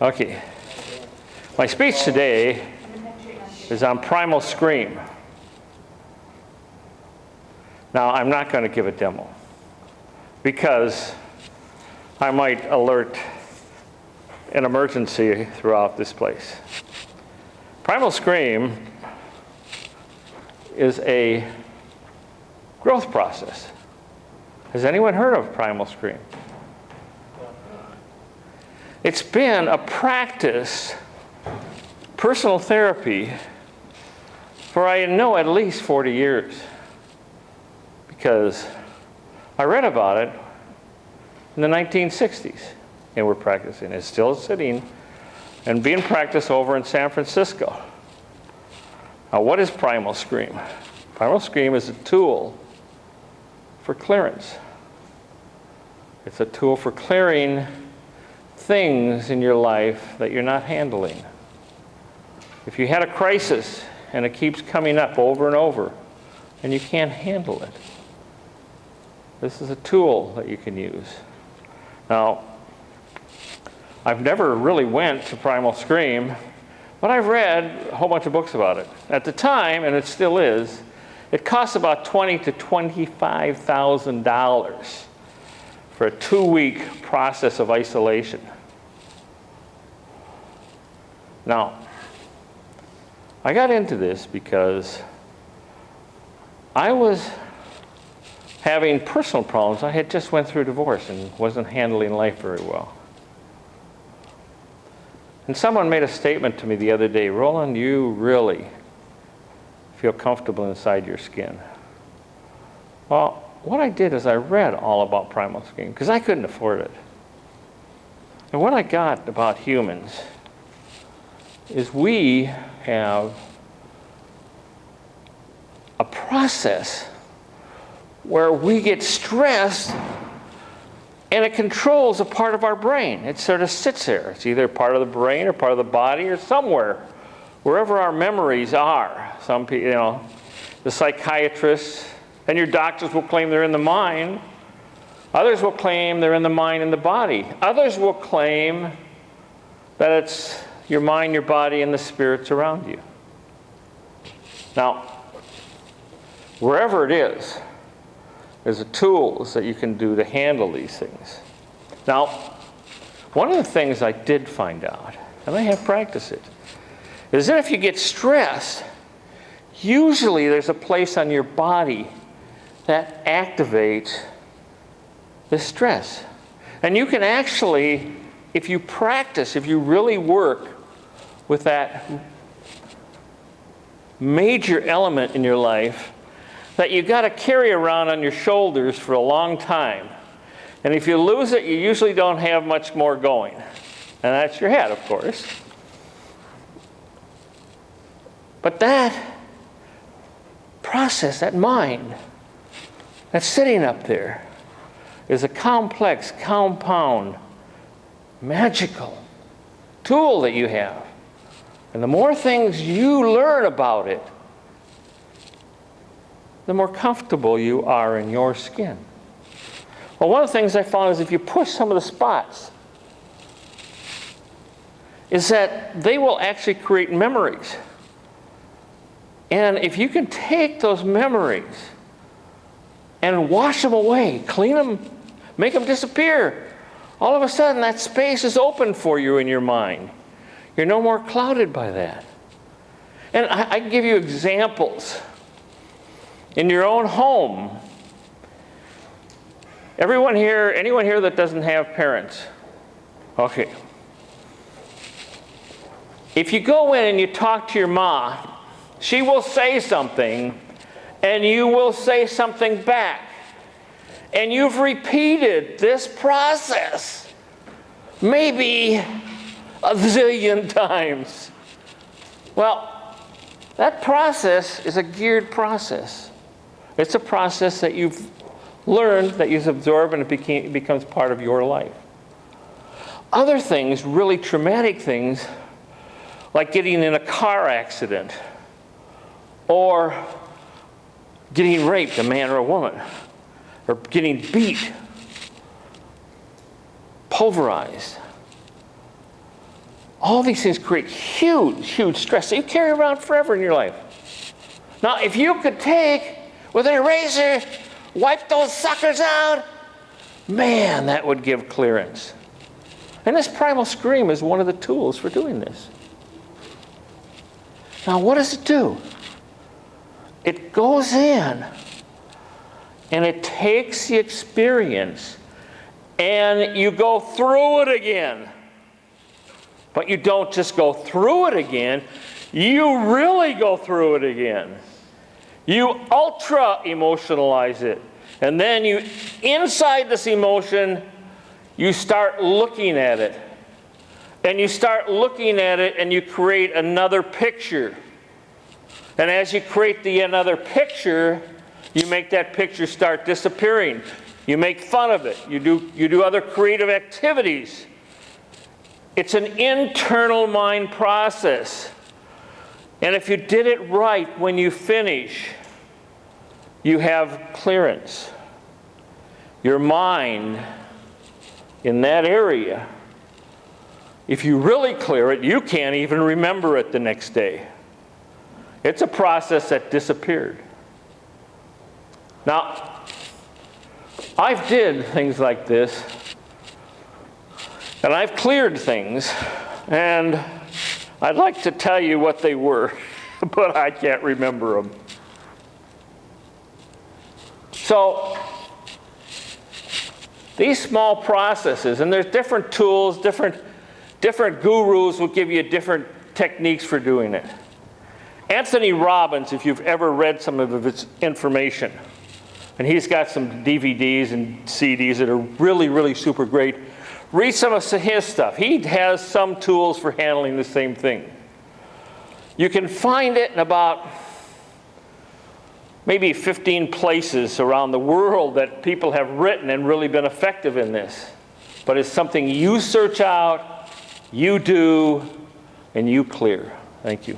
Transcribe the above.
Okay. My speech today is on primal scream. Now, I'm not going to give a demo because I might alert an emergency throughout this place. Primal scream is a growth process. Has anyone heard of primal scream? It's been a practice, personal therapy, for I know at least 40 years. Because I read about it in the 1960s, and we're practicing. It's still sitting and being practiced over in San Francisco. Now, what is primal scream? Primal scream is a tool for clearance. It's a tool for clearing things in your life that you're not handling. If you had a crisis and it keeps coming up over and over and you can't handle it, this is a tool that you can use. Now, I've never really went to primal scream, but I've read a whole bunch of books about it. At the time, and it still is, it costs about $20,000 to $25,000 for a 2-week process of isolation. Now, I got into this because I was having personal problems. I had just went through a divorce and wasn't handling life very well. And someone made a statement to me the other day, Roland, you really feel comfortable inside your skin. Well, what I did is I read all about primal scream because I couldn't afford it. And what I got about humans is we have a process where we get stressed and it controls a part of our brain. It sort of sits there. It's either part of the brain or part of the body or somewhere, wherever our memories are. Some people, the psychiatrists and your doctors will claim they're in the mind. Others will claim they're in the mind and the body. Others will claim that it's your mind, your body, and the spirits around you. Now, wherever it is, there's the tools that you can do to handle these things. Now, one of the things I did find out, and I have practiced it, is that if you get stressed, usually there's a place on your body that activates the stress. And you can actually, if you practice, if you really work with that major element in your life that you got to carry around on your shoulders for a long time. And if you lose it, you usually don't have much more going. And that's your head, of course. But that process, that mind, that's sitting up there, is a complex, compound, magical tool that you have. And the more things you learn about it, the more comfortable you are in your skin. Well, one of the things I found is if you push some of the spots, is that they will actually create memories. And if you can take those memories and wash them away, clean them, make them disappear, all of a sudden that space is open for you in your mind. You're no more clouded by that. And I can give you examples. In your own home, anyone here that doesn't have parents? Okay. If you go in and you talk to your mom, she will say something, and you will say something back. And you've repeated this process maybe a zillion times. Well, that process is a geared process. It's a process that you've learned, that you've absorbed, and it becomes part of your life. Other things, really traumatic things, like getting in a car accident or getting raped, a man or a woman, or getting beat, pulverized. All these things create huge, huge stress that you carry around forever in your life. Now, if you could take, with an eraser, wipe those suckers out, man, that would give clearance. And this primal scream is one of the tools for doing this. Now, what does it do? It goes in and it takes the experience and you go through it again. But you don't just go through it again, you really go through it again. You ultra emotionalize it. And then you, inside this emotion, you start looking at it. And you start looking at it and you create another picture. And as you create another picture, you make that picture start disappearing. You make fun of it. You do other creative activities. It's an internal mind process. And if you did it right when you finish, you have clearance. Your mind in that area, if you really clear it, you can't even remember it the next day. It's a process that disappeared. Now, I've did things like this, and I've cleared things, and I'd like to tell you what they were, but I can't remember them. So, these small processes, and there's different tools, different gurus will give you different techniques for doing it. Anthony Robbins, if you've ever read some of his information, and he's got some DVDs and CDs that are really, really super great. Read some of his stuff. He has some tools for handling the same thing. You can find it in about maybe 15 places around the world that people have written and really been effective in this. But it's something you search out, you do, and you clear. Thank you.